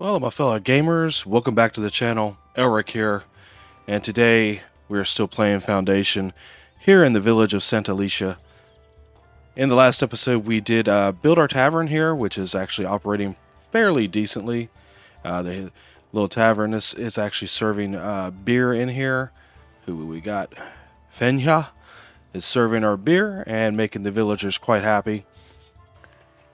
Well, my fellow gamers, welcome back to the channel. Elric here, and today we are still playing Foundation here in the village of Santa Alicia. In the last episode, we did build our tavern here, which is actually operating fairly decently. The little tavern is actually serving beer in here. Who we got? Fenya is serving our beer and making the villagers quite happy.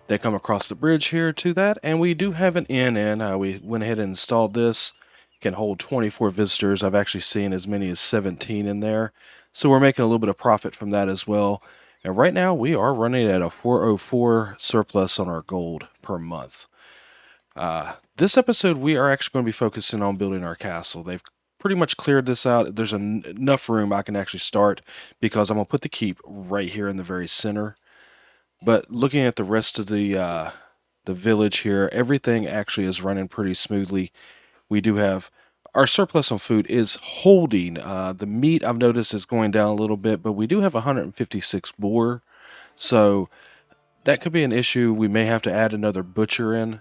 They come across the bridge here to that, and we do have an inn in. We went ahead and installed this. Can hold 24 visitors. I've actually seen as many as 17 in there. So we're making a little bit of profit from that as well. And right now we are running at a 404 surplus on our gold per month. This episode we are actually going to be focusing on building our castle. They've pretty much cleared this out. There's enough room I can actually start because I'm going to put the keep right here in the very center. But looking at the rest of the village here, everything actually is running pretty smoothly. We do have our surplus on food is holding. The meat I've noticed is going down a little bit, but we do have 156 boar, so that could be an issue. We may have to add another butcher in.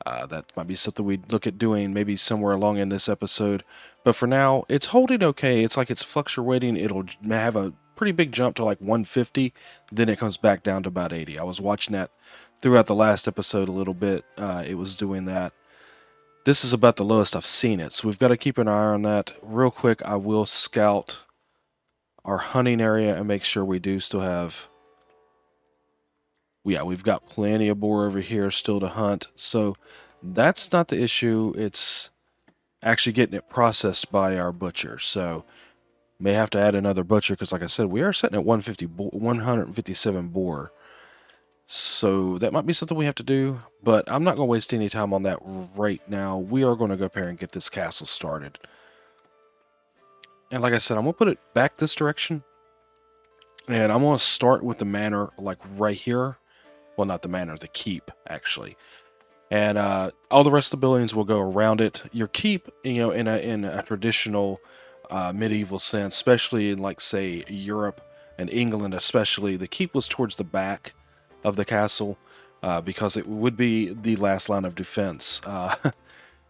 That might be something we'd look at doing maybe somewhere along in this episode. But for now, it's holding okay. It's like it's fluctuating. It'll have a pretty big jump to like 150, then it comes back down to about 80. I was watching that throughout the last episode a little bit. It was doing that. This is about the lowest I've seen it, so we've got to keep an eye on that. Real quick, I will scout our hunting area and make sure we do still have... Yeah, we've got plenty of boar over here still to hunt, so that's not the issue. It's actually getting it processed by our butcher, so may have to add another butcher because, like I said, we are sitting at 157 boar. So that might be something we have to do, but I'm not going to waste any time on that right now. We are going to go up here and get this castle started. And like I said, I'm going to put it back this direction. And I'm going to start with the manor, like right here. Well, not the manor, the keep, actually. And all the rest of the buildings will go around it. Your keep, in a traditional medieval sense, especially in, like, say, Europe and England especially, the keep was towards the back of the castle because it would be the last line of defense.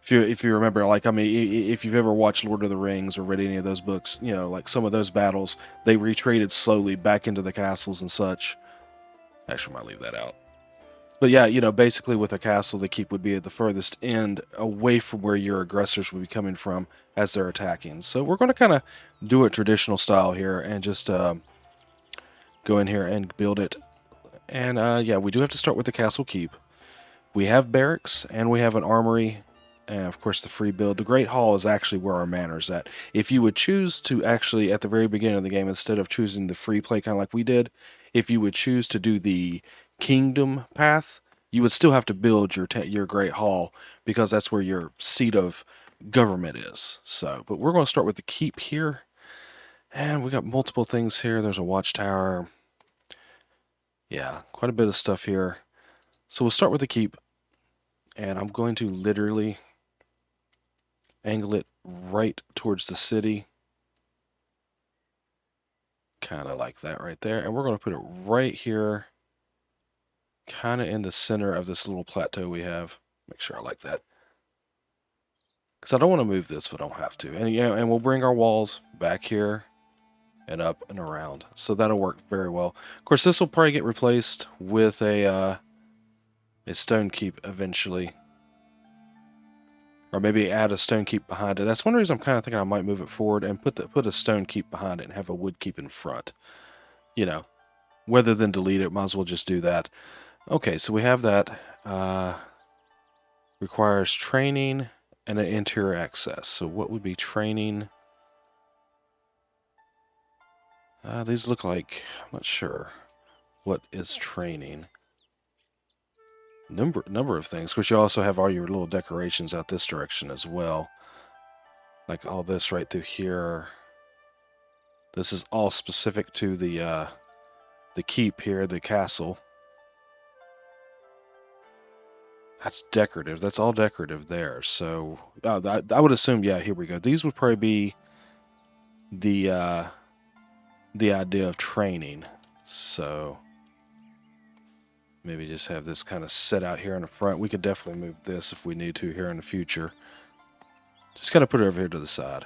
If you remember, like, I mean, if you've ever watched Lord of the Rings or read any of those books, like some of those battles, they retreated slowly back into the castles and such. Actually, might leave that out. But yeah, basically with a castle, the keep would be at the furthest end, away from where your aggressors would be coming from as they're attacking. So we're going to kind of do it traditional style here and just go in here and build it. And yeah, we do have to start with the castle keep. We have barracks and we have an armory. And of course the free build. The Great Hall is actually where our manor's at. If you would choose to actually, at the very beginning of the game, instead of choosing the free play kind of like we did, if you would choose to do the kingdom path, you would still have to build your Great Hall because that's where your seat of government is. So, but we're going to start with the keep here. And we got multiple things here. There's a watchtower. Yeah, quite a bit of stuff here. So we'll start with the keep. And I'm going to literally angle it right towards the city. Kind of like that right there. And we're going to put it right here, kind of in the center of this little plateau we have. Make sure I like that. Because I don't want to move this if I don't have to. And yeah, and we'll bring our walls back here and up and around. So that'll work very well. Of course, this will probably get replaced with a stone keep eventually. Or maybe add a stone keep behind it. That's one reason I'm kind of thinking I might move it forward and put a stone keep behind it and have a wood keep in front. Rather than delete it, might as well just do that. Okay, so we have that. Requires training and an interior access. So what would be training? These look like, I'm not sure. What is training? Number of things. Of course, you also have all your little decorations out this direction as well. Like all this right through here. This is all specific to the keep here, the castle. That's decorative. That's all decorative there. So I would assume, yeah, here we go. These would probably be the idea of training. So Maybe just have this kind of set out here in the front. We could definitely move this if we need to here in the future. Just kind of put it over here to the side.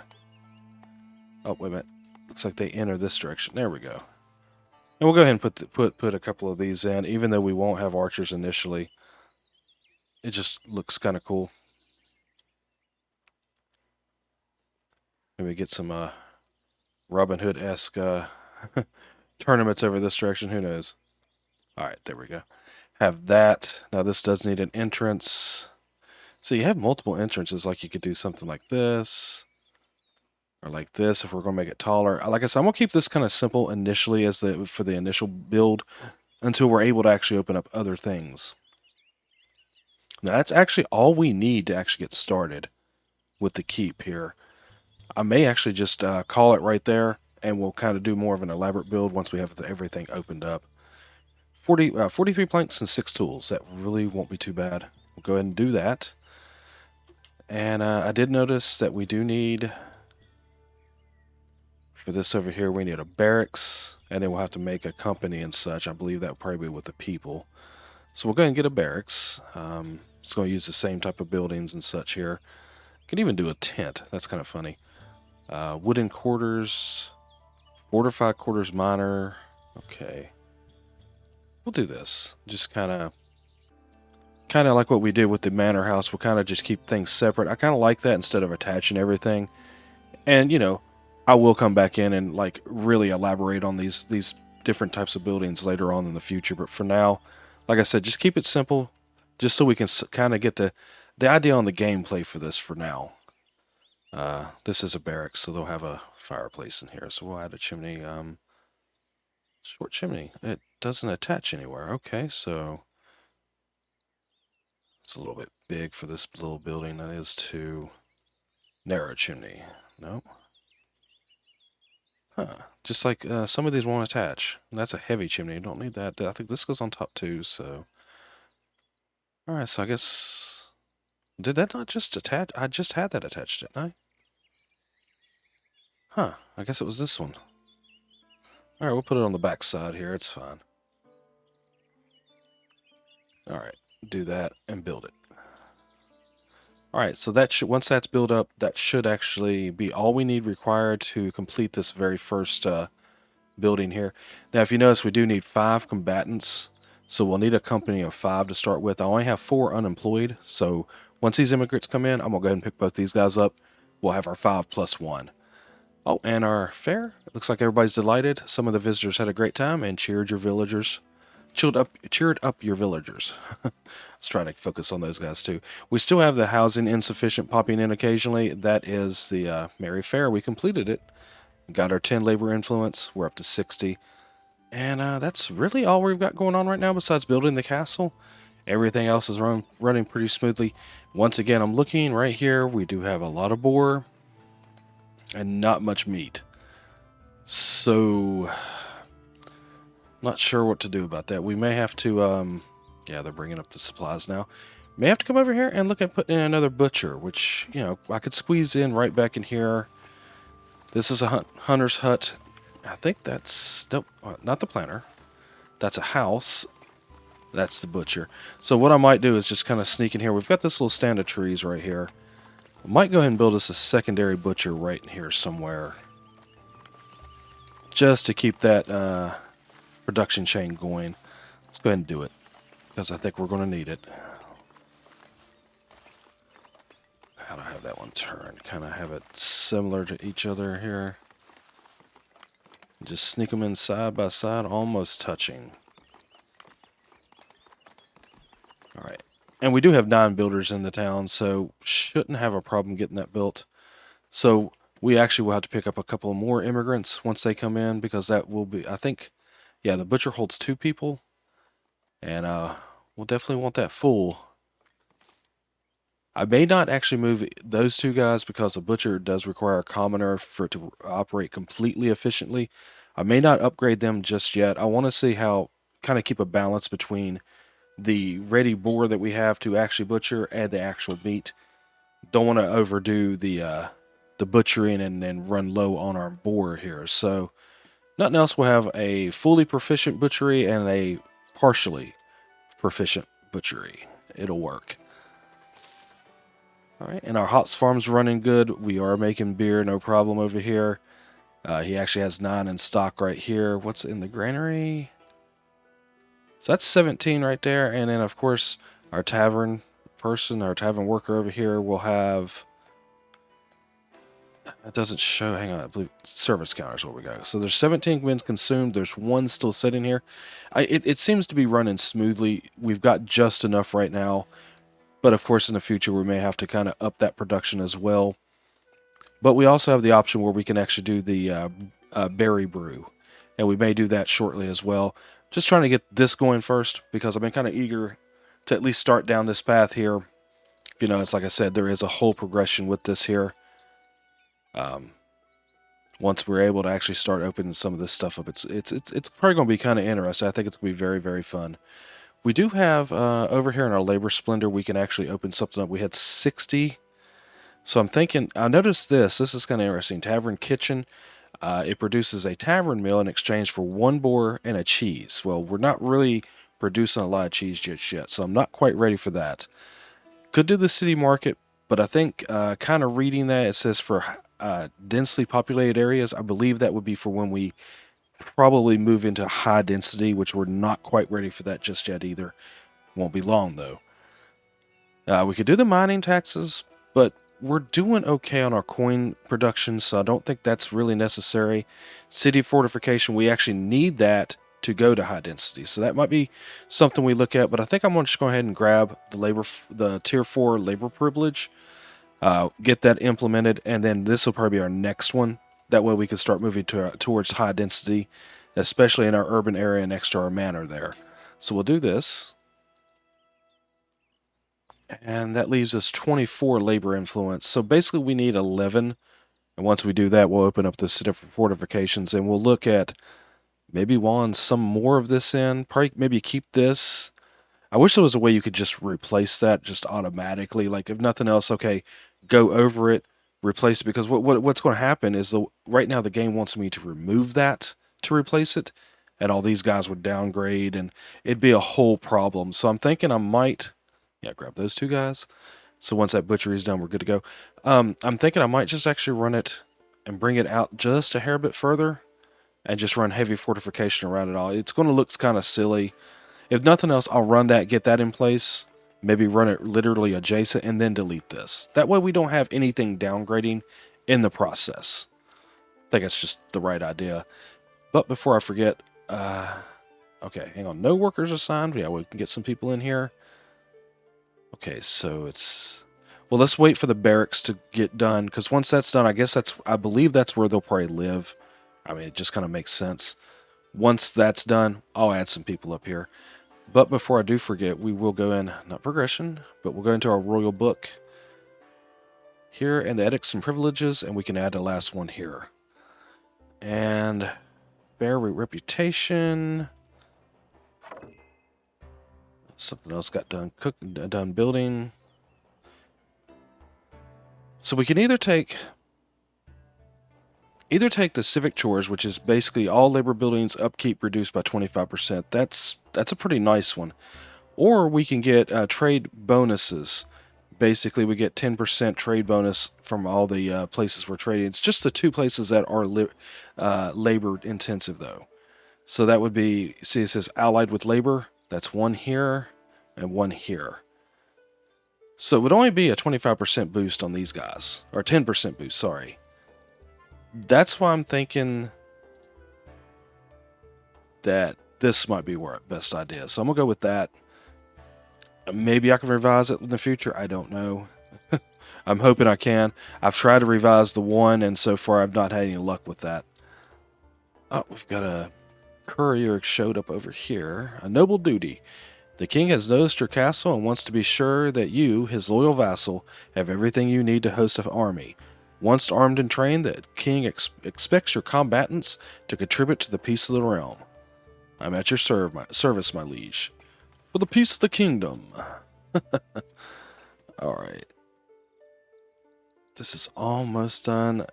Oh, wait a minute. Looks like they enter this direction. There we go. And we'll go ahead and put a couple of these in, even though we won't have archers initially. It just looks kind of cool. Maybe get some Robin Hood-esque tournaments over this direction. Who knows? All right, there we go. Have that. Now this does need an entrance. So you have multiple entrances. Like you could do something like this. Or like this if we're going to make it taller. Like I said, I'm going to keep this kind of simple initially for the initial build until we're able to actually open up other things. Now that's actually all we need to actually get started with the keep here. I may actually just call it right there, and we'll kind of do more of an elaborate build once we have everything opened up. 43 planks and 6 tools. That really won't be too bad. We'll go ahead and do that. And I did notice that we do need... For this over here, we need a barracks, and then we'll have to make a company and such. I believe that will probably be with the people. So we'll go ahead and get a barracks. It's going to use the same type of buildings and such here. Could even do a tent. That's kind of funny. Wooden quarters, fortified quarters minor. Okay. We'll do this. Just kind of like what we did with the manor house. We'll kind of just keep things separate. I kind of like that instead of attaching everything. And, you know, I will come back in and like really elaborate on these different types of buildings later on in the future. But for now, like I said, just keep it simple, just so we can kind of get the idea on the gameplay for this for now. This is a barracks, so they'll have a fireplace in here. So we'll add a chimney. Short chimney. It doesn't attach anywhere. Okay, so it's a little bit big for this little building. That is too narrow chimney. Nope. Huh. Just like some of these won't attach. And that's a heavy chimney. You don't need that. I think this goes on top too, so... Alright, so I guess... Did that not just attach? I just had that attached, didn't I? Huh. I guess it was this one. Alright, we'll put it on the back side here. It's fine. Alright, do that and build it. Alright, so that once that's built up, that should actually be all we need required to complete this very first building here. Now, if you notice, we do need 5 combatants, so we'll need a company of 5 to start with. I only have 4 unemployed, so once these immigrants come in, I'm going to go ahead and pick both these guys up. We'll have our 5 plus 1. Oh, and our fair. It looks like everybody's delighted. Some of the visitors had a great time and cheered your villagers. Cheered up your villagers. Let's try to focus on those guys too. We still have the housing insufficient popping in occasionally. That is the Merry Fair. We completed it. Got our 10 labor influence. We're up to 60. And that's really all we've got going on right now besides building the castle. Everything else is running pretty smoothly. Once again, I'm looking right here. We do have a lot of boar and not much meat. So... Not sure what to do about that. We may have to, yeah, they're bringing up the supplies now. May have to come over here and look at putting in another butcher, which, you know, I could squeeze in right back in here. This is a hunter's hut. I think that's, nope, not the planter. That's a house. That's the butcher. So what I might do is just kind of sneak in here. We've got this little stand of trees right here. I might go ahead and build us a secondary butcher right in here somewhere. Just to keep that, production chain going. Let's go ahead and do it because I think we're going to need it. How do I have that one turned? Kind of have it similar to each other here. Just sneak them in side by side, almost touching. Alright. And we do have 9 builders in the town, so shouldn't have a problem getting that built. So we actually will have to pick up a couple more immigrants once they come in because that will be, I think... Yeah, the butcher holds 2 people, and we'll definitely want that full. I may not actually move those 2 guys because a butcher does require a commoner for it to operate completely efficiently. I may not upgrade them just yet. I want to see how, kind of keep a balance between the ready boar that we have to actually butcher and the actual meat. Don't want to overdo the butchering and then run low on our boar here, so... Nothing else will have a fully proficient butchery and a partially proficient butchery. It'll work. All right, and our hops farm's running good. We are making beer, no problem over here. He actually has 9 in stock right here. What's in the granary? So that's 17 right there. And then, of course, our tavern person, our tavern worker over here will have... It doesn't show... Hang on, I believe service counter is where we go. So there's 17 been consumed. There's 1 still sitting here. It seems to be running smoothly. We've got just enough right now. But, of course, in the future, we may have to kind of up that production as well. But we also have the option where we can actually do the berry brew. And we may do that shortly as well. Just trying to get this going first because I've been kind of eager to at least start down this path here. You know, it's like I said, there is a whole progression with this here. Once we're able to actually start opening some of this stuff up, it's probably going to be kind of interesting. I think it's going to be very, very fun. We do have, over here in our Labor Splendor, we can actually open something up. We had 60. So I'm thinking, I noticed this. This is kind of interesting. Tavern Kitchen. It produces a tavern meal in exchange for 1 boar and a cheese. Well, we're not really producing a lot of cheese just yet, so I'm not quite ready for that. Could do the city market, but I think kind of reading that, it says for densely populated areas. I believe that would be for when we probably move into high density, which we're not quite ready for that just yet either. Won't be long, though. We could do the mining taxes, but we're doing okay on our coin production, so I don't think that's really necessary. City fortification, we actually need that to go to high density, so that might be something we look at, but I think I'm going to just go ahead and grab the tier 4 labor privilege, get that implemented, and then this will probably be our next one. That way we can start moving towards high density, especially in our urban area next to our manor there. So we'll do this. And that leaves us 24 labor influence. So basically we need 11. And once we do that, we'll open up the different fortifications and we'll look at maybe wanting some more of this in. Probably maybe keep this. I wish there was a way you could just replace that just automatically. Like if nothing else, okay, go over it, replace it. Because what's going to happen is right now the game wants me to remove that to replace it. And all these guys would downgrade and it'd be a whole problem. So I'm thinking I might... Yeah, grab those 2 guys. So once that butchery is done, we're good to go. I'm thinking I might just actually run it and bring it out just a hair bit further and just run heavy fortification around it all. It's going to look kind of silly. If nothing else, I'll run that, get that in place, maybe run it literally adjacent, and then delete this. That way we don't have anything downgrading in the process. I think it's just the right idea. But before I forget, okay, hang on. No workers assigned. Yeah, we can get some people in here. Okay, so it's... Well, let's wait for the barracks to get done, because once that's done, I believe that's where they'll probably live. I mean, it just kind of makes sense. Once that's done, I'll add some people up here. But before I do forget, we will go in, not progression, but we'll go into our royal book here, and the edicts and privileges, and we can add the last one here. And fair reputation... Something else got done done building. So we can either take the civic chores, which is basically all labor buildings upkeep reduced by 25%. That's a pretty nice one. Or we can get trade bonuses. Basically, we get 10% trade bonus from all the places we're trading. It's just the 2 places that are labor intensive, though. So that would be, see, it says allied with labor. That's 1 here and 1 here. So it would only be a 25% boost on these guys. Or 10% boost, sorry. That's why I'm thinking that this might be our best idea. So I'm going to go with that. Maybe I can revise it in the future. I don't know. I'm hoping I can. I've tried to revise the 1, and so far I've not had any luck with that. Oh, we've got a... courier showed up over here. A noble duty. The king has noticed your castle and wants to be sure that you, his loyal vassal, have everything you need to host an army. Once armed and trained, the king expects your combatants to contribute to the peace of the realm. I'm at your service, my liege. For the peace of the kingdom. Alright. This is almost done.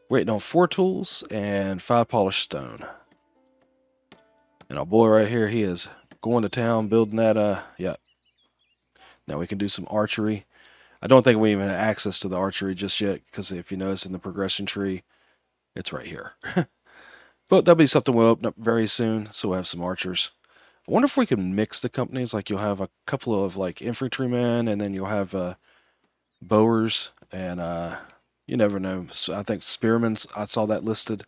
Waiting on 4 tools and 5 polished stone. And our boy right here, he is going to town, building that, yeah. Now we can do some archery. I don't think we even have access to the archery just yet, because if you notice in the progression tree, it's right here. But that'll be something we'll open up very soon, so we'll have some archers. I wonder if we can mix the companies, like you'll have a couple of like infantrymen, and then you'll have bowers, and you never know. So I think spearmen, I saw that listed.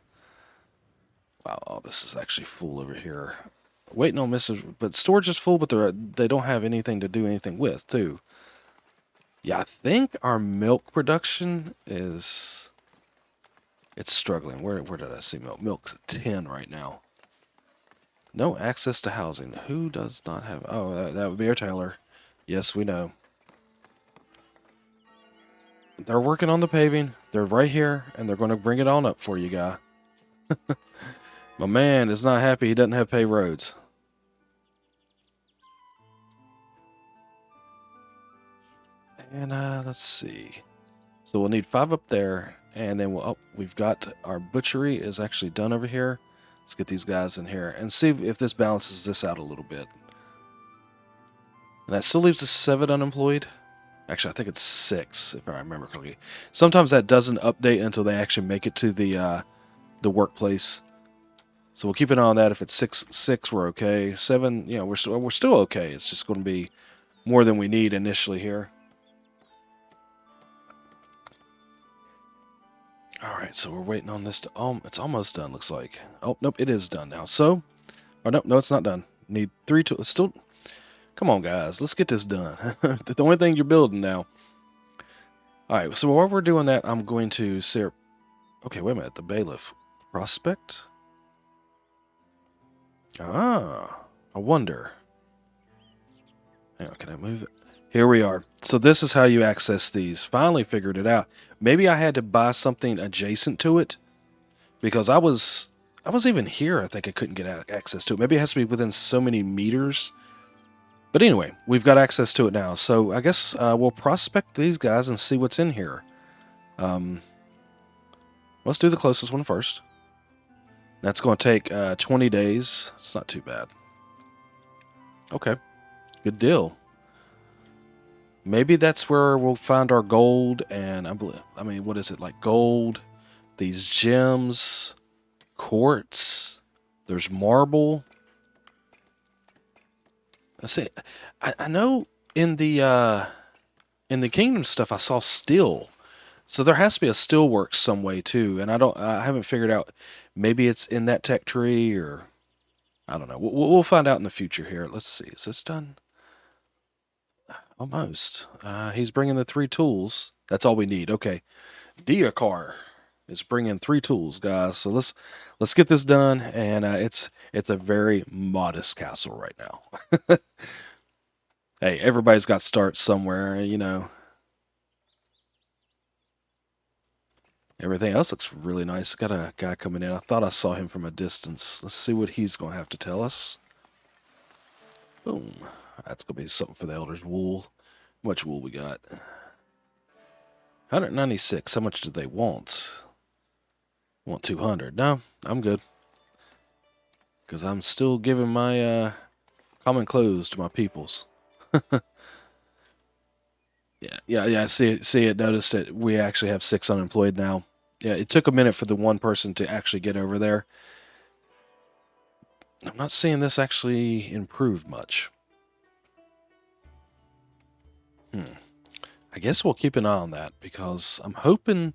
Wow, oh, this is actually full over here. Waiting on Mrs. But storage is full, but they don't have anything to do anything with, too. Yeah, I think our milk production is... It's struggling. Where did I see milk? Milk's at 10 right now. No access to housing. Who does not have... Oh, that would be our tailor. Yes, we know. They're working on the paving. They're right here, and they're going to bring it on up for you, guy. My man is not happy he doesn't have paved roads. And let's see. So we'll need 5 up there, and then we've got our butchery is actually done over here. Let's get these guys in here and see if this balances this out a little bit. And that still leaves us 7 unemployed. Actually, I think it's 6, if I remember correctly. Sometimes that doesn't update until they actually make it to the workplace. So we'll keep an eye on that. If it's 6, we're okay. 7, you know, we're still okay. It's just going to be more than we need initially here. All right, so we're waiting on this to... it's almost done, looks like. Oh, nope, it is done now. So... Oh, no, it's not done. Need 3 tools. Still... Come on, guys. Let's get this done. The only thing you're building now. All right, so while we're doing that, I'm going to say... Okay, wait a minute. The bailiff. Prospect? Ah, I wonder. Hang on, can I move it? Here we are. So this is how you access these. Finally figured it out. Maybe I had to buy something adjacent to it, because I was even here. I think I couldn't get access to it. Maybe it has to be within so many meters. But anyway, we've got access to it now. So I guess we'll prospect these guys and see what's in here. Let's do the closest one first. That's going to take 20 days. It's not too bad. Okay, good deal. Maybe that's where we'll find our gold, and I mean, what is it, like gold, these gems, quartz, there's marble. I see. I know in the kingdom stuff I saw steel, so there has to be a steel works some way too, and I haven't figured out. Maybe it's in that tech tree, or I don't know. We'll find out in the future here. Let's see. Is this done? Almost. He's bringing the 3 tools. That's all we need. Okay. Diakar is bringing 3 tools, guys. So let's get this done. And it's a very modest castle right now. Hey, everybody's got to start somewhere, you know. Everything else looks really nice. Got a guy coming in. I thought I saw him from a distance. Let's see what he's going to have to tell us. Boom. That's going to be something for the elders. Wool. How much wool we got? 196. How much do they want? Want 200. No, I'm good. Because I'm still giving my common clothes to my peoples. Yeah. I see it. Notice that we actually have 6 unemployed now. Yeah, it took a minute for the one person to actually get over there. I'm not seeing this actually improve much. I guess we'll keep an eye on that, because I'm hoping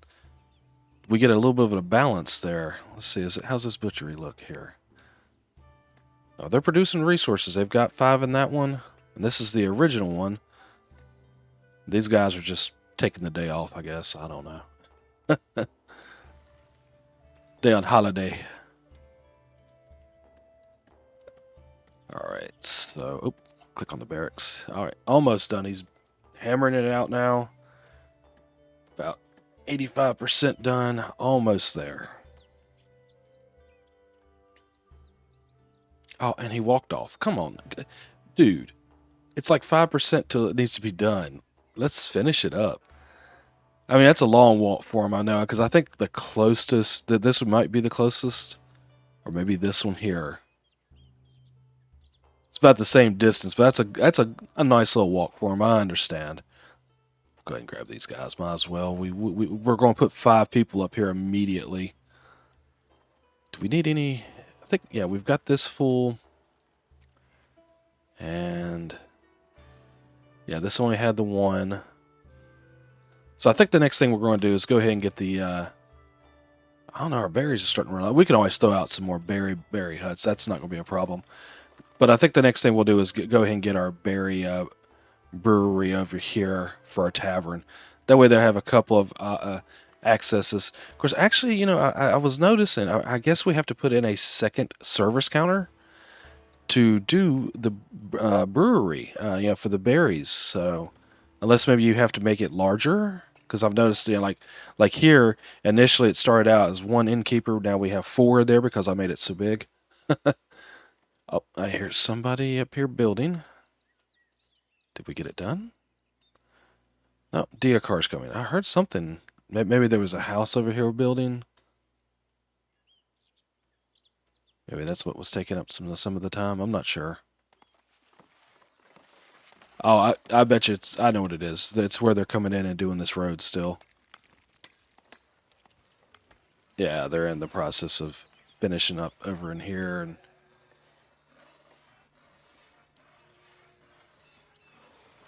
we get a little bit of a balance there. Let's see, how's this butchery look here? Oh, they're producing resources. They've got 5 in that one, and this is the original one. These guys are just taking the day off, I guess. I don't know. Day on holiday. Alright, so... click on the barracks. Alright, almost done. He's hammering it out now. About 85% done. Almost there. Oh, and he walked off. Come on. Dude, it's like 5% till it needs to be done. Let's finish it up. I mean, that's a long walk for him, I know, because I think the closest, this one might be the closest, or maybe this one here. about the same distance, but that's a nice little walk for him. I understand. Go ahead and grab these guys. Might as well. We're going to put 5 people up here immediately. Do we need any? I think, yeah, we've got this full. And yeah, this only had the one. So I think the next thing we're going to do is go ahead and get the, I don't know, our berries are starting to run out. We can always throw out some more berry huts. That's not going to be a problem. But I think the next thing we'll do is go ahead and get our berry brewery over here for our tavern. That way they'll have a couple of accesses. Of course, actually, you know, I was noticing, I guess we have to put in a second service counter to do the brewery, you know, for the berries. So unless maybe you have to make it larger, because I've noticed, you know, like here initially it started out as 1 innkeeper. Now we have 4 there because I made it so big. Oh, I hear somebody up here building. Did we get it done? No, Dia car's coming. I heard something. Maybe there was a house over here building. Maybe that's what was taking up some of the time. I'm not sure. Oh, I bet you I know what it is. It's where they're coming in and doing this road still. Yeah, they're in the process of finishing up over in here. And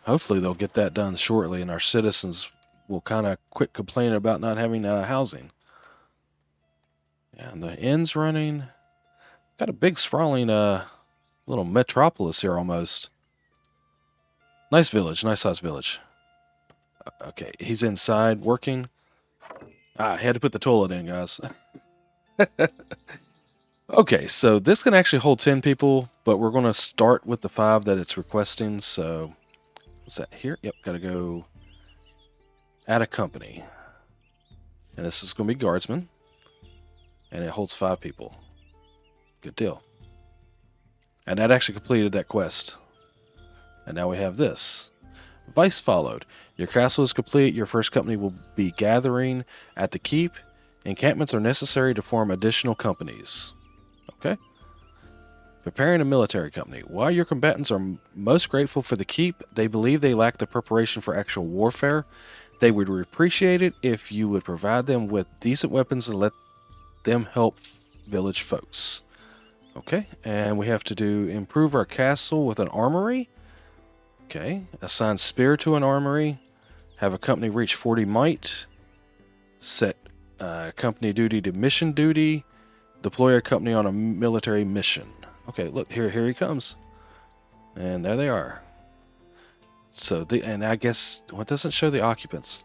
hopefully they'll get that done shortly, and our citizens will kind of quit complaining about not having housing. Yeah, and the inn's running. Got a big sprawling little metropolis here almost. Nice village, nice sized village. Okay, he's inside working. I had to put the toilet in, guys. Okay, so this can actually hold 10 people, but we're going to start with the 5 that it's requesting. So, what's that here? Yep, got to go add a company. And this is going to be guardsmen. And it holds 5 people. Good deal. And that actually completed that quest. And now we have this. Vice followed. Your castle is complete. Your first company will be gathering at the keep. Encampments are necessary to form additional companies. Okay. Preparing a military company. While your combatants are most grateful for the keep, they believe they lack the preparation for actual warfare. They would appreciate it if you would provide them with decent weapons and let them help village folks. Okay, and we have to do improve our castle with an armory. Okay, assign spear to an armory. Have a company reach 40 might. Set company duty to mission duty. Deploy a company on a military mission. Okay, look, here he comes. And there they are. So, and I guess, what doesn't show the occupants?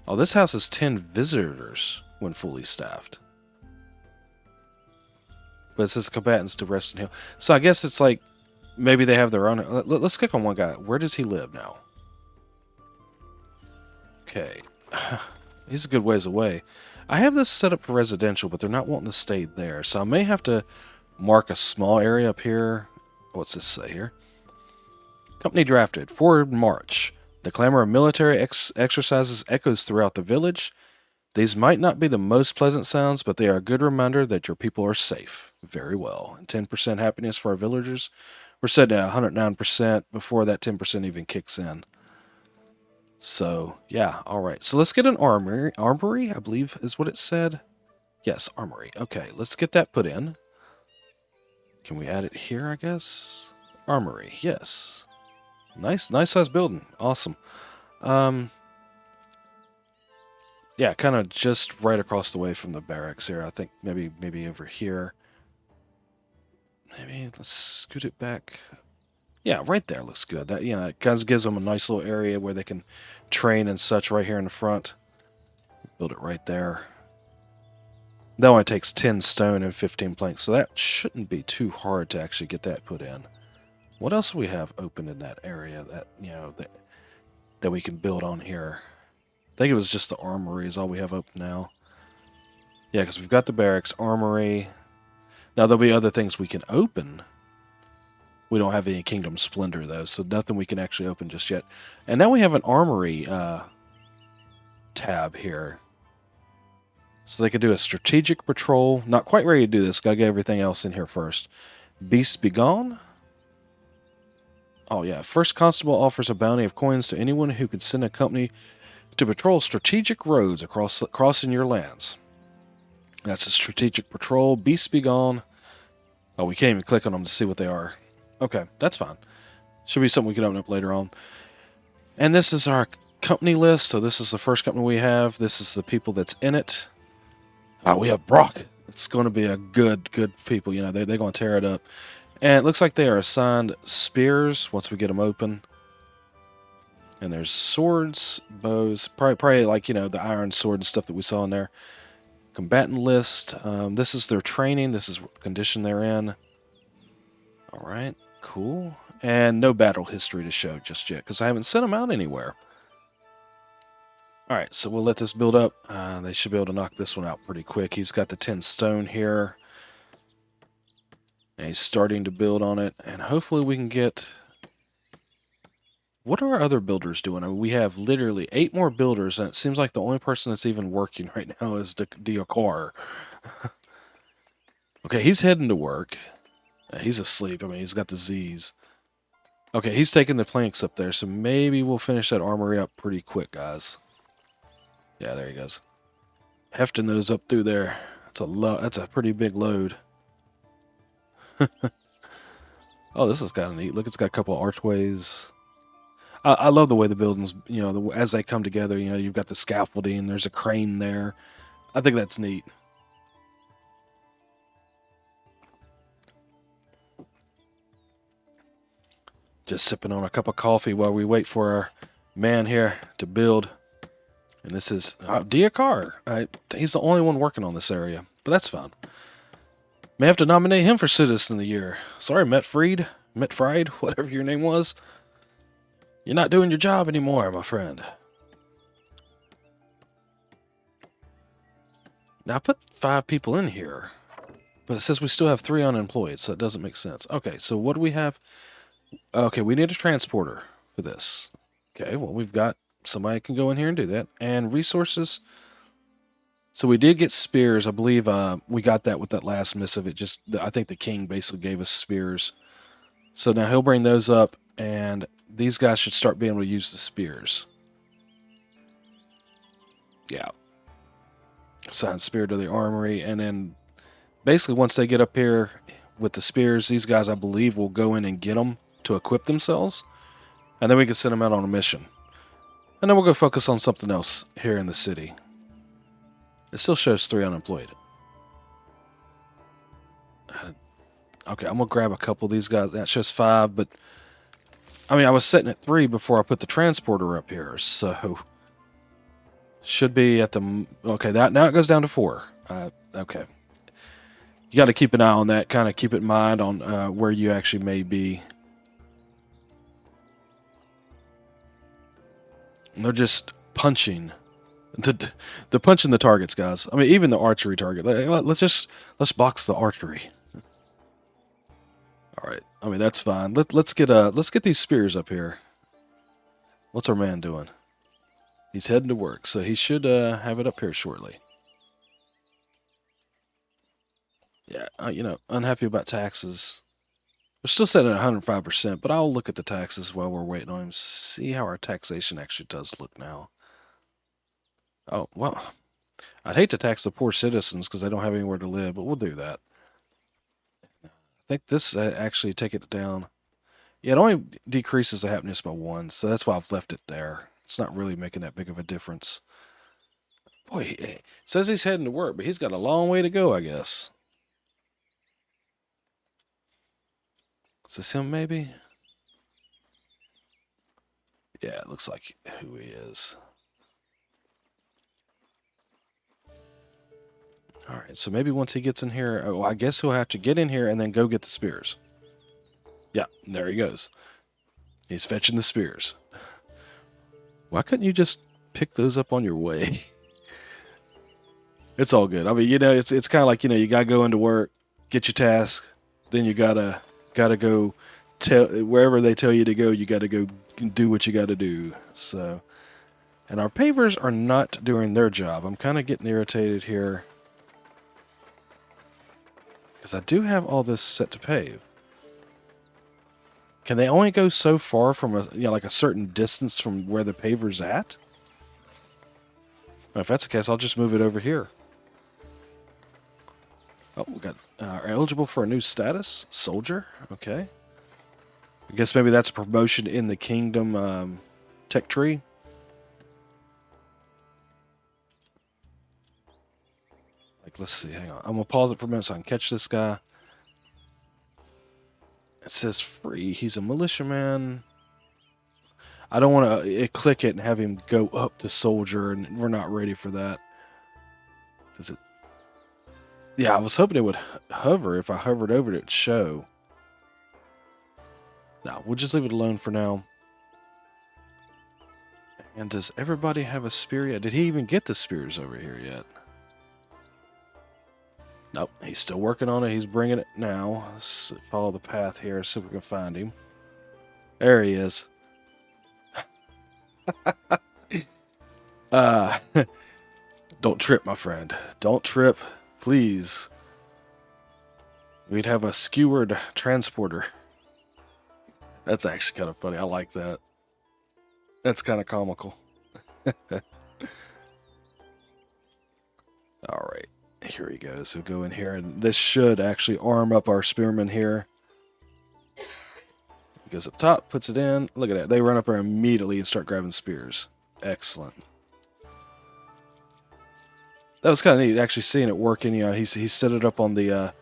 Oh, this house has 10 visitors when fully staffed. But it says combatants to Reston Hill. So I guess it's like, maybe they have their own. Let's click on one guy. Where does he live now? Okay. He's a good ways away. I have this set up for residential, but they're not wanting to stay there. So I may have to mark a small area up here. What's this say here? Company drafted. Forward march. The clamor of military exercises echoes throughout the village. These might not be the most pleasant sounds, but they are a good reminder that your people are safe. Very well. And 10% happiness for our villagers. We're set at 109% before that 10% even kicks in. So, yeah, all right. So let's get an armory, I believe is what it said. Yes, armory. Okay, let's get that put in. Can we add it here, I guess? Armory, yes. Nice size building. Awesome. Yeah, kind of just right across the way from the barracks here. I think maybe over here. Maybe let's scoot it back. Yeah, right there looks good. That, you know, it kind of gives them a nice little area where they can train and such right here in the front. Build it right there. That only takes 10 stone and 15 planks, so that shouldn't be too hard to actually get that put in. What else do we have open in that area that, you know, that we can build on here? I think it was just the armory is all we have open now. Yeah, because we've got the barracks, armory. Now there'll be other things we can open. We don't have any Kingdom Splendor, though, so nothing we can actually open just yet. And now we have an armory tab here. So they could do a strategic patrol. Not quite ready to do this. Got to get everything else in here first. Beasts be gone? Oh, yeah. First Constable offers a bounty of coins to anyone who could send a company to patrol strategic roads crossing your lands. That's a strategic patrol. Beasts be gone. Oh, we can't even click on them to see what they are. Okay, that's fine. Should be something we can open up later on. And this is our company list. So this is the first company we have. This is the people that's in it. Oh, we have Brock. It's going to be a good people. You know, they're going to tear it up. And it looks like they are assigned spears once we get them open. And there's swords, bows, probably like, you know, the iron sword and stuff that we saw in there. Combatant list. This is their training. This is what condition they're in. All right, cool. And no battle history to show just yet because I haven't sent them out anywhere. All right, so we'll let this build up. They should be able to knock this one out pretty quick. He's got the 10 stone here. And he's starting to build on it. And hopefully we can get... What are our other builders doing? I mean, we have literally 8 more builders, and it seems like the only person that's even working right now is Diokar. Okay, he's heading to work. He's asleep. I mean, he's got the Z's. Okay, he's taking the planks up there, so maybe we'll finish that armory up pretty quick, guys. Yeah, there he goes. Hefting those up through there. That's a pretty big load. Oh, this is kind of neat. Look, it's got a couple of archways. I love the way the buildings, you know, as they come together. You know, you've got the scaffolding. There's a crane there. I think that's neat. Just sipping on a cup of coffee while we wait for our man here to build. And this is Diakar. He's the only one working on this area, but that's fine. May have to nominate him for Citizen of the Year. Sorry, Metfried, whatever your name was. You're not doing your job anymore, my friend. Now, I put 5 people in here, but it says we still have 3 unemployed, so that doesn't make sense. Okay, so what do we have? Okay, we need a transporter for this. Okay, well, we've got somebody can go in here and do that. And resources. So we did get spears. I believe we got that with that last missive. I think the king basically gave us spears. So now he'll bring those up, and these guys should start being able to use the spears. Yeah. Assign spear to the armory, and then basically once they get up here with the spears, these guys, I believe, will go in and get them to equip themselves, and then we can send them out on a mission. And then we'll go focus on something else here in the city. It still shows 3 unemployed. Okay, I'm going to grab a couple of these guys. That shows 5, but... I mean, I was setting at 3 before I put the transporter up here, so... Should be at the... Okay, now it goes down to 4. Okay. You got to keep an eye on that. Kind of keep it in mind on where you actually may be. And they're just punching. They're punching the targets, guys. I mean, even the archery target. Let's box the archery. All right. I mean, that's fine. Let's get these spears up here. What's our man doing? He's heading to work, so he should have it up here shortly. Yeah, you know, unhappy about taxes. We're still setting at 105%, but I'll look at the taxes while we're waiting on him. See how our taxation actually does look now. Oh, well, I'd hate to tax the poor citizens because they don't have anywhere to live, but we'll do that. I think this actually take it down. Yeah, it only decreases the happiness by 1, so that's why I've left it there. It's not really making that big of a difference. Boy, it says he's heading to work, but he's got a long way to go, I guess. Is this him, maybe? Yeah, it looks like who he is. Alright, so maybe once he gets in here... Oh, I guess he'll have to get in here and then go get the spears. Yeah, there he goes. He's fetching the spears. Why couldn't you just pick those up on your way? It's all good. I mean, you know, it's kind of like, you know, you got to go into work, get your task, then you gotta go wherever they tell you to go, you got to go do what you got to do. So, and our pavers are not doing their job. I'm kind of getting irritated here because I do have all this set to pave. Can they only go so far from a like a certain distance from where the paver's at? Well, if that's the case, I'll just move it over here. Oh, we got are eligible for a new status, soldier. Okay. I guess maybe that's a promotion in the kingdom tech tree. Like, let's see. Hang on. I'm gonna pause it for a minute so I can catch this guy. It says free. He's a militiaman. I don't want to click it and have him go up to soldier, and we're not ready for that. Does it? Yeah, I was hoping it would hover. If I hovered over it, it'd show. No, we'll just leave it alone for now. And does everybody have a spear yet? Did he even get the spears over here yet? Nope, he's still working on it. He's bringing it now. Let's follow the path here, see if we can find him. There he is. Don't trip, my friend. Don't trip, please. We'd have a skewered transporter. That's actually kind of funny. I like that. That's kind of comical. Alright, here he goes. So go in here, and this should actually arm up our spearmen here. He goes up top, puts it in. Look at that. They run up there immediately and start grabbing spears. Excellent. That was kind of neat, actually seeing it working. You know, he set it up on the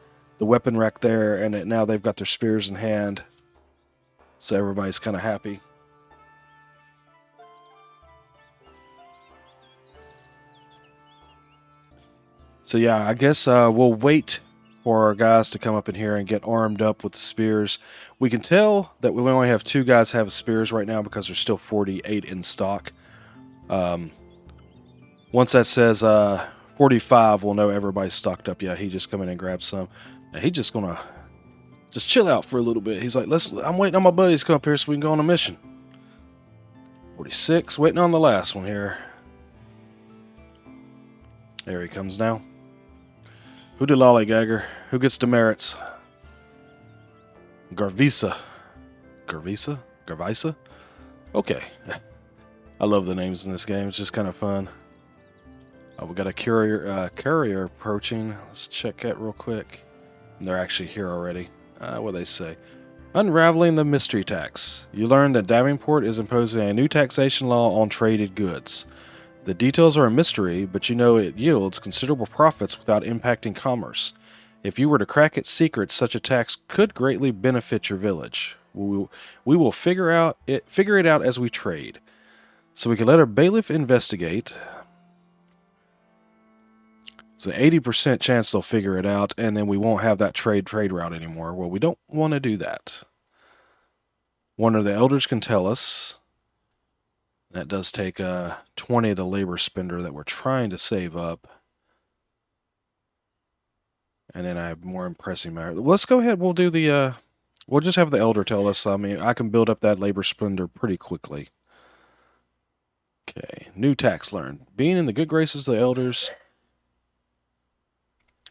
weapon rack there, and now they've got their spears in hand. So everybody's kind of happy. So yeah, I guess we'll wait for our guys to come up in here and get armed up with the spears. We can tell that we only have 2 guys have spears right now because there's still 48 in stock. Once that says 45, we'll know everybody's stocked up. Yeah, he just come in and grab some. Now, he's just gonna chill out for a little bit. He's like, I'm waiting on my buddies to come up here so we can go on a mission. 46, waiting on the last one here. There he comes now. Who did lollygagger? Who gets demerits? Garvisa. Garvisa? Garvisa? Okay. I love the names in this game. It's just kind of fun. Oh, we got a courier approaching. Let's check that real quick. They're actually here already. What do they say? Unraveling the mystery tax. You learn that Davenport is imposing a new taxation law on traded goods. The details are a mystery, but you know it yields considerable profits without impacting commerce. If you were to crack its secrets, such a tax could greatly benefit your village. We will figure it out as we trade. So we can let our bailiff investigate. It's an 80% chance they'll figure it out, and then we won't have that trade route anymore. Well, we don't want to do that. One of the elders can tell us. That does take 20 of the labor spender that we're trying to save up. And then I have more impressing matter. Let's go ahead. We'll do the... we'll just have the elder tell us. I mean, I can build up that labor spender pretty quickly. Okay. New tax learned. Being in the good graces of the elders...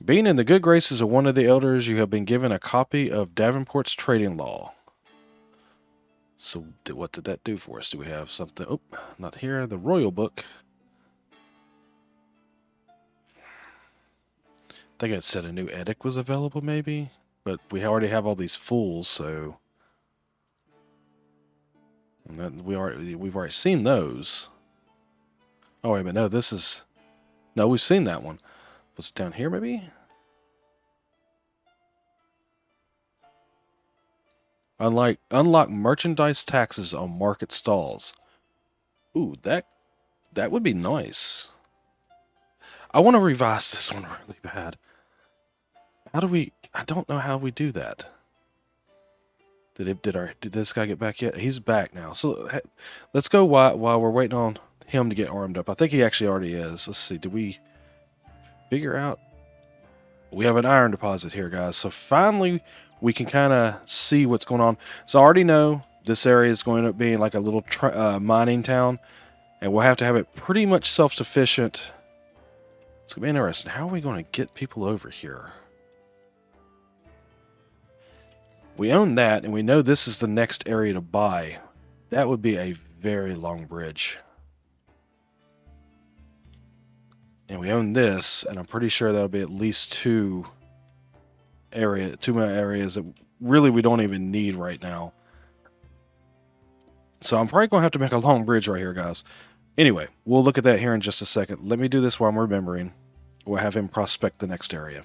Being in the good graces of one of the elders, you have been given a copy of Davenport's trading law. So what did that do for us? Do we have something? Oh, not here. The royal book. I think it said a new edict was available, maybe? But we already have all these fools, so... And then we've already seen those. Oh, wait a minute. No, this is... No, we've seen that one. Was it down here, maybe? Unlock merchandise taxes on market stalls. Ooh, that would be nice. I want to revise this one really bad. How do we... I don't know how we do that. Did this guy get back yet? He's back now. So let's go while we're waiting on him to get armed up. I think he actually already is. Let's see. Did we... figure out. We have an iron deposit here, guys. So finally, we can kind of see what's going on. So I already know this area is going to be like a little mining town, and we'll have to have it pretty much self-sufficient. It's going to be interesting. How are we going to get people over here? We own that, and we know this is the next area to buy. That would be a very long bridge. And we own this, and I'm pretty sure that'll be at least two more areas that really we don't even need right now. So I'm probably going to have to make a long bridge right here, guys. Anyway, we'll look at that here in just a second. Let me do this while I'm remembering. We'll have him prospect the next area.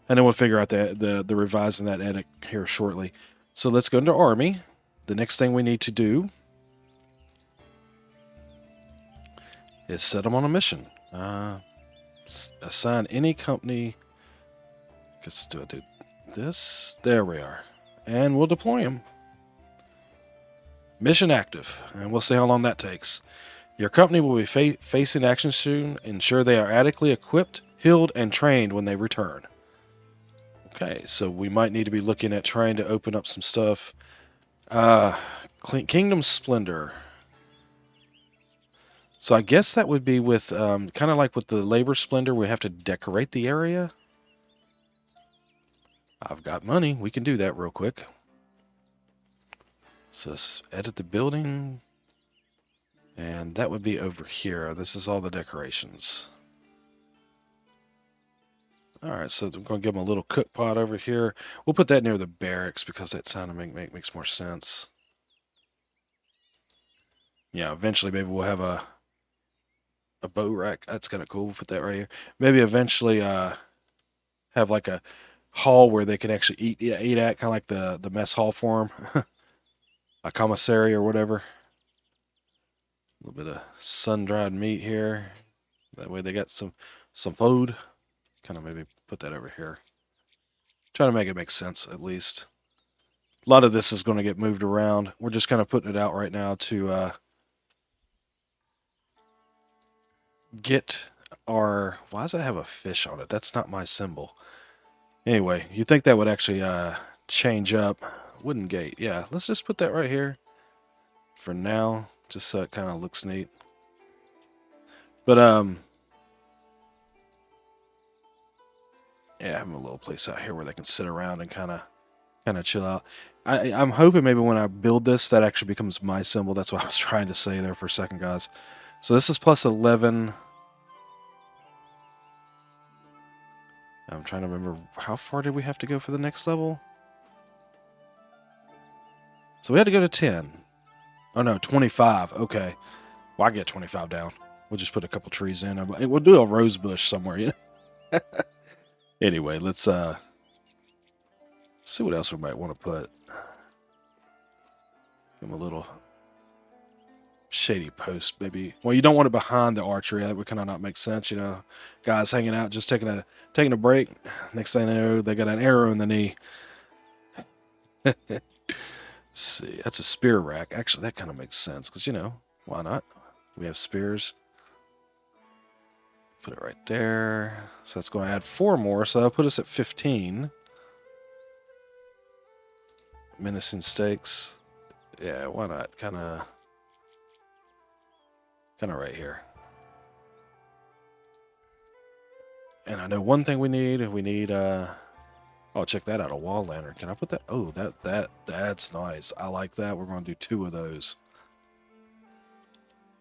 And then we'll figure out the revising that edit here shortly. So let's go into Army. The next thing we need to do is set them on a mission. Assign any company. Let's do this. There we are. And we'll deploy them. Mission active. And we'll see how long that takes. Your company will be facing action soon. Ensure they are adequately equipped, healed, and trained when they return. Okay, so we might need to be looking at trying to open up some stuff. Kingdom Splendor. So I guess that would be with, kind of like with the Labor Splendor, we have to decorate the area. I've got money. We can do that real quick. So let's edit the building. And that would be over here. This is all the decorations. Alright, so I'm going to give them a little cook pot over here. We'll put that near the barracks because that sound makes more sense. Yeah, eventually maybe we'll have a boat rack. That's kind of cool. We'll put that right here. Maybe eventually have like a hall where they can actually eat at, kind of like the mess hall for them. A commissary or whatever. A little bit of sun-dried meat here. That way they got some food. Kind of maybe put that over here. Try to make it make sense, at least. A lot of this is going to get moved around. We're just kind of putting it out right now to get our... Why does that have a fish on it? That's not my symbol. Anyway, you think that would actually change up. Wooden gate. Yeah, let's just put that right here for now, just so it kind of looks neat. But, yeah, have a little place out here where they can sit around and kind of chill out. I'm hoping maybe when I build this, that actually becomes my symbol. That's what I was trying to say there for a second, guys. So this is plus 11. I'm trying to remember, how far did we have to go for the next level? So we had to go to 10. Oh, no, 25. Okay. Well, I get 25 down. We'll just put a couple trees in. We'll do a rose bush somewhere, you know? Anyway, let's see what else we might want to put. Give them a little shady post, maybe. Well, you don't want it behind the archery. That would kind of not make sense, you know. Guys hanging out, just taking a break. Next thing they know, they got an arrow in the knee. Let's see, that's a spear rack. Actually, that kind of makes sense because, you know, why not? We have spears. Put it right there. So that's going to add 4 more. So that'll put us at 15. Menacing stakes. Yeah, why not? Kind of right here. And I know one thing we need. We need oh, check that out, a wall lantern. Can I put that? Oh, that's nice. I like that. We're going to do 2 of those.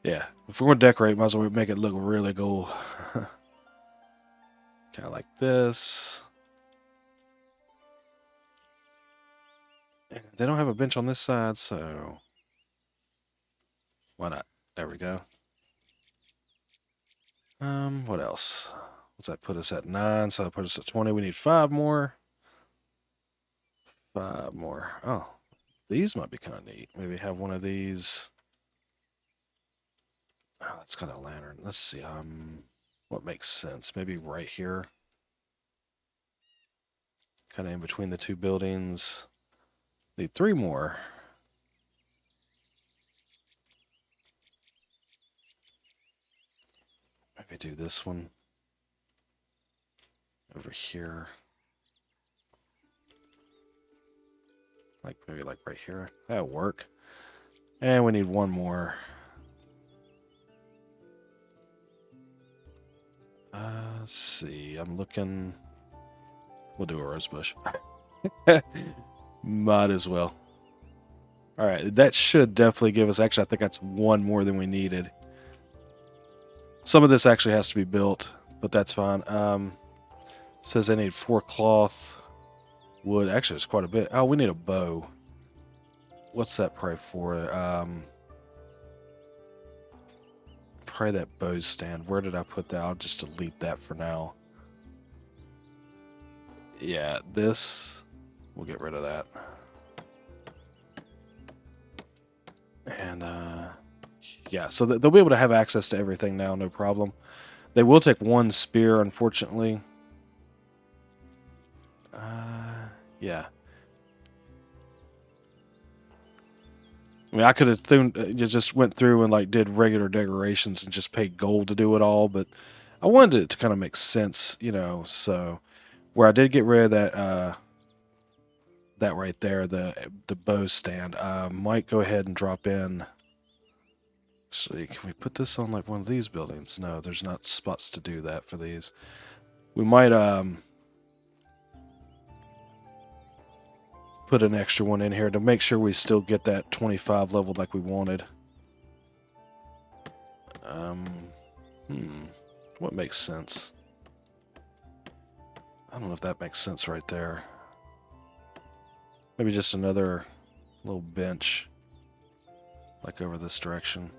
Yeah, if we're going to decorate, might as well make it look really cool. Kind of like this. They don't have a bench on this side, so why not? There we go. What else? What's that put us at? 9, so that put us at 20. We need 5 more. 5 more. Oh, these might be kind of neat. Maybe have one of these. Oh, that's kind of a lantern. Let's see. What makes sense? Maybe right here. Kind of in between the 2 buildings. Need 3 more. Maybe do this one. Over here. Maybe like right here. That'll work. And we need 1 more. Let's see. I'm looking. We'll do a rose bush. Might as well. All right, that should definitely give us... Actually, I think that's one more than we needed. Some of this actually has to be built, but that's fine. Says I need 4 cloth, wood. Actually, it's quite a bit. Oh, we need a bow. What's that pray for? Pray that bow stand. Where did I put that? I'll just delete that for now. Yeah, this... We'll get rid of that. And, yeah, so they'll be able to have access to everything now, no problem. They will take 1 spear, unfortunately. Yeah. I mean, I could have just went through and like did regular decorations and just paid gold to do it all, but I wanted it to kind of make sense, you know. So where I did get rid of that right there, the bow stand, might go ahead and drop in. Actually, can we put this on like one of these buildings? No, there's not spots to do that for these. We might put an extra one in here to make sure we still get that 25 leveled like we wanted. What makes sense? I don't know if that makes sense right there. Maybe just another little bench, like over this direction.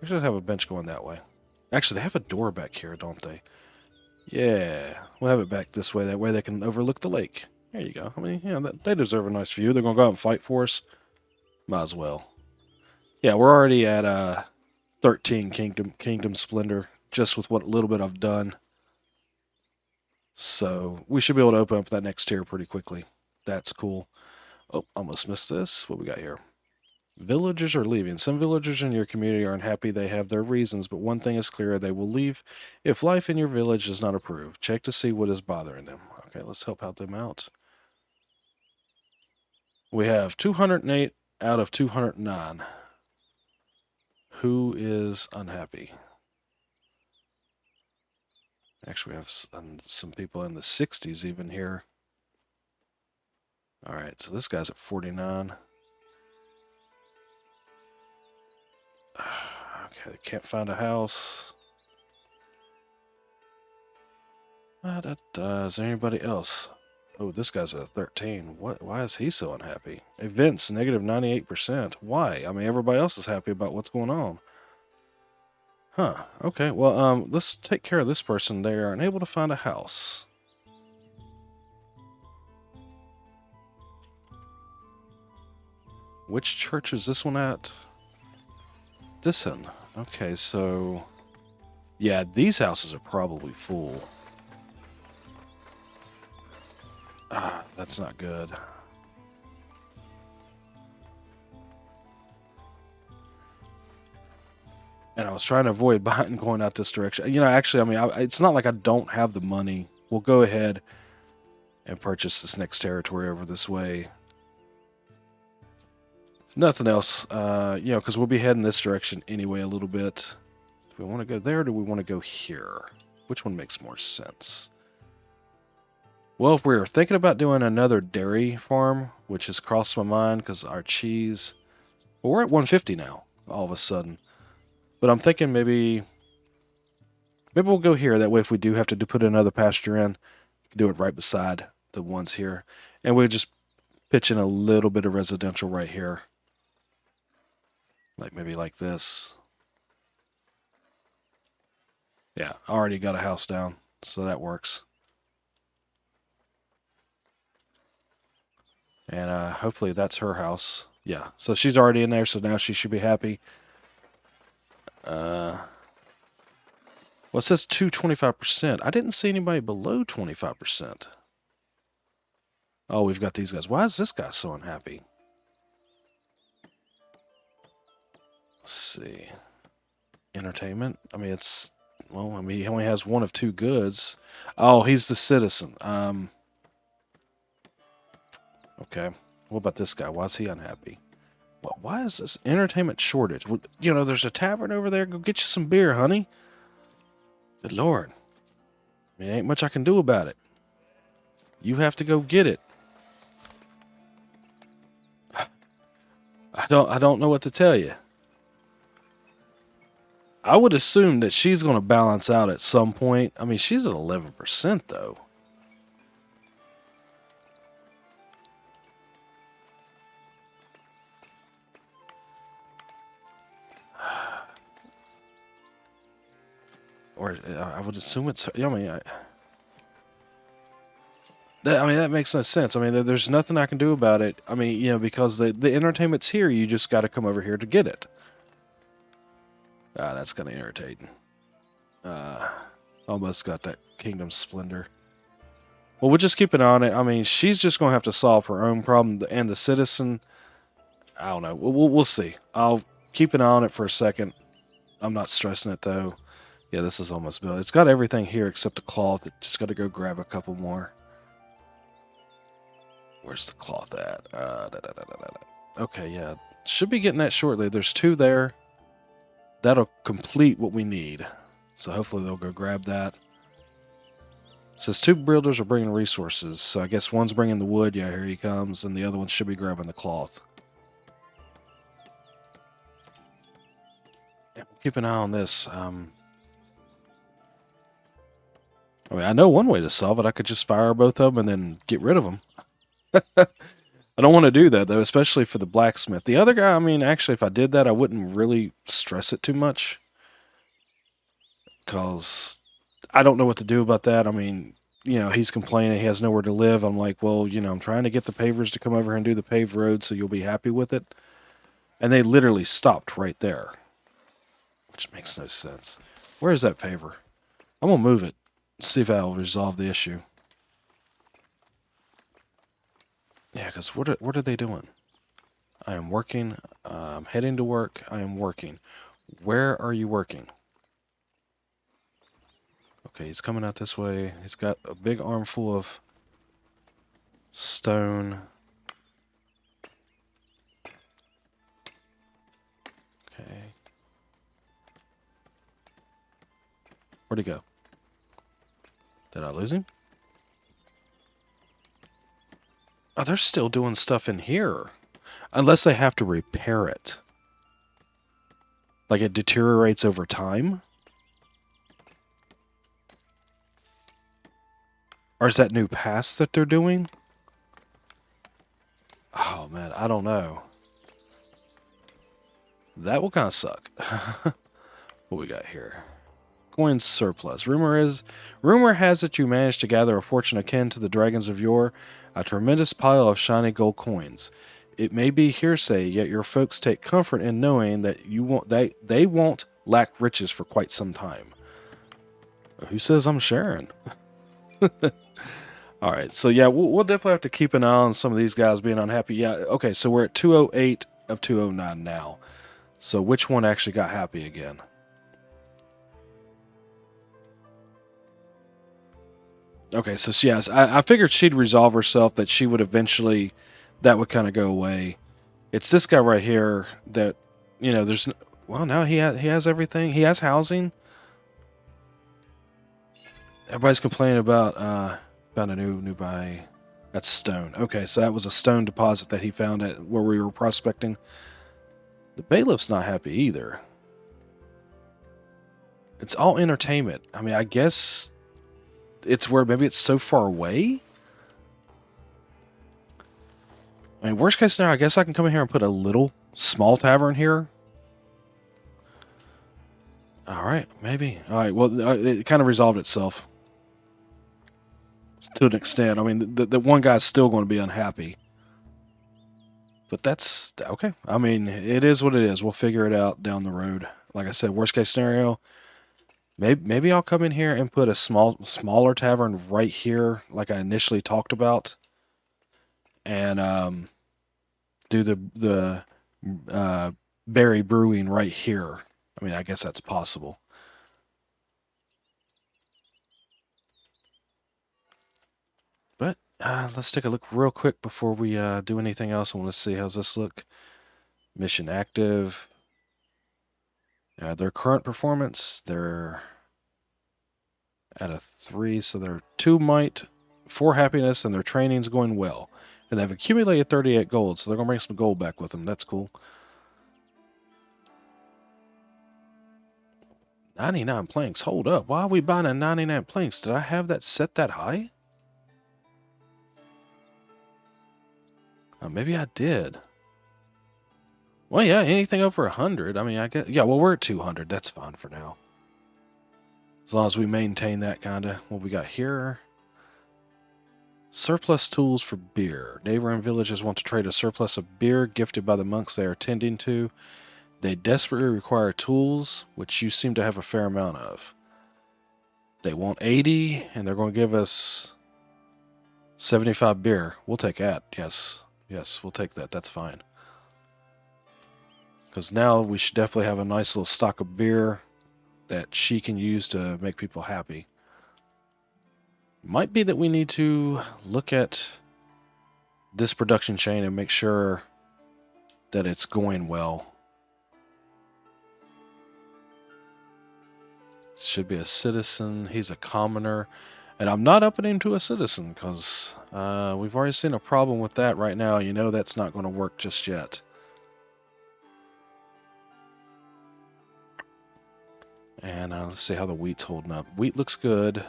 We should have a bench going that way. Actually, they have a door back here, don't they? Yeah, we'll have it back this way. That way they can overlook the lake. There you go. I mean, yeah, they deserve a nice view. They're going to go out and fight for us. Might as well. Yeah, we're already at 13 Kingdom Splendor, just with what little bit I've done. So we should be able to open up that next tier pretty quickly. That's cool. Oh, almost missed this. What we got here? Villagers are leaving. Some villagers in your community are unhappy. They have their reasons, but one thing is clear. They will leave if life in your village does not approve. Check to see what is bothering them. Okay, let's help out them out. We have 208 out of 209. Who is unhappy? Actually, we have some people in the 60s even here. All right, so this guy's at 49. Okay, they can't find a house. Is there anybody else? Oh, this guy's at 13. Why is he so unhappy? Events, negative 98%. Why? I mean, everybody else is happy about what's going on. Huh. Okay, well, let's take care of this person. They are unable to find a house. Which church is this one at? This one. Okay, so... Yeah, these houses are probably full. Ah, that's not good. And I was trying to avoid buying going out this direction. You know, actually, I mean, it's not like I don't have the money. We'll go ahead and purchase this next territory over this way. Nothing else, you know, because we'll be heading this direction anyway a little bit. Do we want to go there or do we want to go here? Which one makes more sense? Well, if we were thinking about doing another dairy farm, which has crossed my mind because our cheese... Well, we're at 150 now, all of a sudden. But I'm thinking maybe we'll go here. That way, if we do have to put another pasture in, we can do it right beside the ones here. And we'll just pitch in a little bit of residential right here. Like maybe like this. Yeah, I already got a house down, so that works. And hopefully that's her house. Yeah, so she's already in there, so now she should be happy. Well, it says 25%. I didn't see anybody below 25%. Oh, we've got these guys. Why is this guy so unhappy? Let's see. Entertainment? I mean, it's... Well, I mean, he only has one of 2 goods. Oh, he's the citizen. Okay. What about this guy? Why is he unhappy? Well, why is this entertainment shortage? Well, you know, there's a tavern over there. Go get you some beer, honey. Good Lord. I mean, ain't much I can do about it. You have to go get it. I don't know what to tell you. I would assume that she's going to balance out at some point. I mean, she's at 11% though. Or I would assume it's. I mean, that makes no sense. I mean, there's nothing I can do about it. I mean, you know, because the entertainment's here. You just got to come over here to get it. Ah, that's kind of irritating. Almost got that Kingdom Splendor. Well, we'll just keep an eye on it. I mean, she's just going to have to solve her own problem, and the citizen. I don't know. We'll see. I'll keep an eye on it for a second. I'm not stressing it though. Yeah, this is almost built. It's got everything here except the cloth. It just got to go grab a couple more. Where's the cloth at? Okay, yeah. Should be getting that shortly. There's 2 there. That'll complete what we need. So hopefully they'll go grab that. It says 2 builders are bringing resources. So I guess one's bringing the wood. Yeah, here he comes. And the other one should be grabbing the cloth. Yeah, we'll keep an eye on this. I mean, I know one way to solve it. I could just fire both of them and then get rid of them. I don't want to do that, though, especially for the blacksmith. The other guy, I mean, actually, if I did that, I wouldn't really stress it too much. Because I don't know what to do about that. I mean, you know, he's complaining he has nowhere to live. I'm like, well, you know, I'm trying to get the pavers to come over here and do the paved road so you'll be happy with it. And they literally stopped right there. Which makes no sense. Where is that paver? I'm going to move it. See if that'll resolve the issue. Yeah, because what are they doing? I am working. I'm heading to work. I am working. Where are you working? Okay, he's coming out this way. He's got a big armful of stone. Okay. Where'd he go? Did I lose him? Oh, they're still doing stuff in here. Unless they have to repair it. Like it deteriorates over time? Or is that new pass that they're doing? Oh, man, I don't know. That will kind of suck. What we got here? Coin surplus. Rumor has that you managed to gather a fortune akin to the dragons of yore, a tremendous pile of shiny gold coins. It may be hearsay, yet your folks take comfort in knowing that they won't lack riches for quite some time. Who says I'm sharing? All right, so yeah, we'll definitely have to keep an eye on some of these guys being unhappy. Yeah, okay, so we're at 208 of 209 now. So which one actually got happy again? Okay, so yes, I figured she'd resolve herself, that she would eventually, that would kind of go away. It's this guy right here that, you know, well, now he has everything. He has housing. Everybody's complaining about found a new buy. That's stone. Okay, so that was a stone deposit that he found at where we were prospecting. The bailiff's not happy either. It's all entertainment. I mean, I guess it's where maybe it's so far away. I mean, worst case scenario, I guess I can come in here and put a little small tavern here. All right, maybe. All right, well, it kind of resolved itself to an extent. I mean, the one guy's still going to be unhappy. But that's okay. I mean, it is what it is. We'll figure it out down the road. Like I said, worst case scenario, maybe I'll come in here and put a smaller tavern right here, like I initially talked about, and do the berry brewing right here. I mean, I guess that's possible. But let's take a look real quick before we do anything else. I want to see how's this look. Mission active. Their current performance, they're at a 3, so they're 2 might, 4 happiness, and their training's going well. And they've accumulated 38 gold, so they're going to bring some gold back with them. That's cool. 99 planks. Hold up. Why are we buying a 99 planks? Did I have that set that high? Oh, maybe I did. Well, yeah, anything over 100. I mean, I guess. Yeah, well, we're at 200. That's fine for now. As long as we maintain that kind of. What we got here. Surplus tools for beer. Neighboring villages want to trade a surplus of beer gifted by the monks they are tending to. They desperately require tools, which you seem to have a fair amount of. They want 80, and they're going to give us 75 beer. We'll take that. Yes. Yes, we'll take that. That's fine. Because now we should definitely have a nice little stock of beer that she can use to make people happy. Might be that we need to look at this production chain and make sure that it's going well. Should be a citizen. He's a commoner. And I'm not upping him to a citizen because we've already seen a problem with that right now. You know that's not going to work just yet. And let's see how the wheat's holding up. Wheat looks good.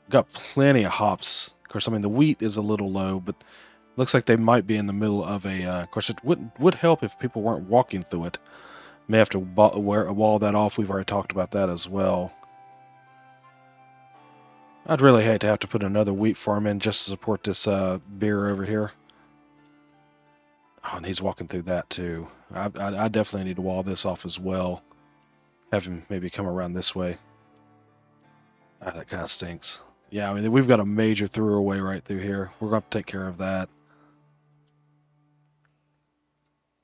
Got plenty of hops. Of course, I mean, the wheat is a little low, but looks like they might be in the middle of a... of course, it would help if people weren't walking through it. May have to wall that off. We've already talked about that as well. I'd really hate to have to put another wheat farm in just to support this beer over here. Oh, and he's walking through that too. I definitely need to wall this off as well. Have him maybe come around this way. Ah, that kind of stinks. Yeah, I mean, we've got a major throughway right through here. We're going to have to take care of that.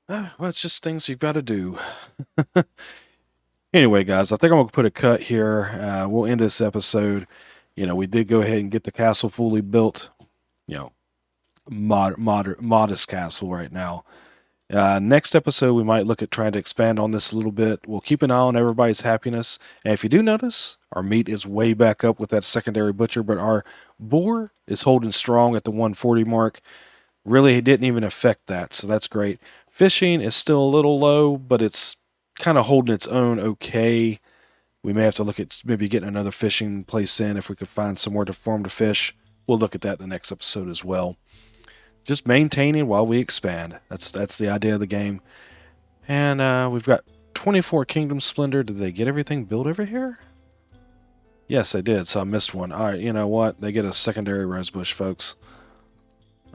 Well, it's just things you've got to do. Anyway, guys, I think I'm going to put a cut here. We'll end this episode. You know, we did go ahead and get the castle fully built. You know, modest castle right now. Next episode, we might look at trying to expand on this a little bit. We'll keep an eye on everybody's happiness. And if you do notice, our meat is way back up with that secondary butcher, but our boar is holding strong at the 140 mark. Really, it didn't even affect that, so that's great. Fishing is still a little low, but it's kind of holding its own okay. We may have to look at maybe getting another fishing place in if we could find somewhere to farm to fish. We'll look at that in the next episode as well. Just maintaining while we expand. That's the idea of the game. And we've got 24 Kingdom Splendor. Did they get everything built over here? Yes, they did, so I missed one. Alright, you know what? They get a secondary rosebush, folks.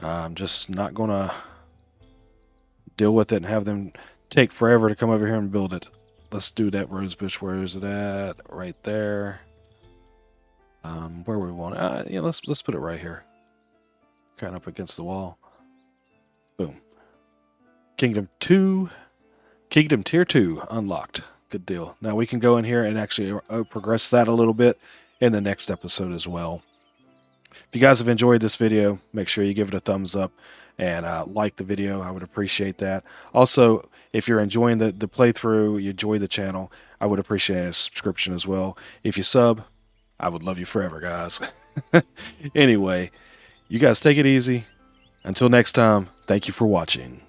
I'm just not going to deal with it and have them take forever to come over here and build it. Let's do that rosebush. Where is it at? Right there. Where we want it? Yeah, let's put it right here. Kind of up against the wall. Boom. Kingdom Tier 2 unlocked. Good deal. Now we can go in here and actually progress that a little bit in the next episode as well. If you guys have enjoyed this video, make sure you give it a thumbs up and like the video. I would appreciate that. Also, if you're enjoying the playthrough, you enjoy the channel, I would appreciate a subscription as well. If you sub, I would love you forever, guys. Anyway, you guys take it easy. Until next time, thank you for watching.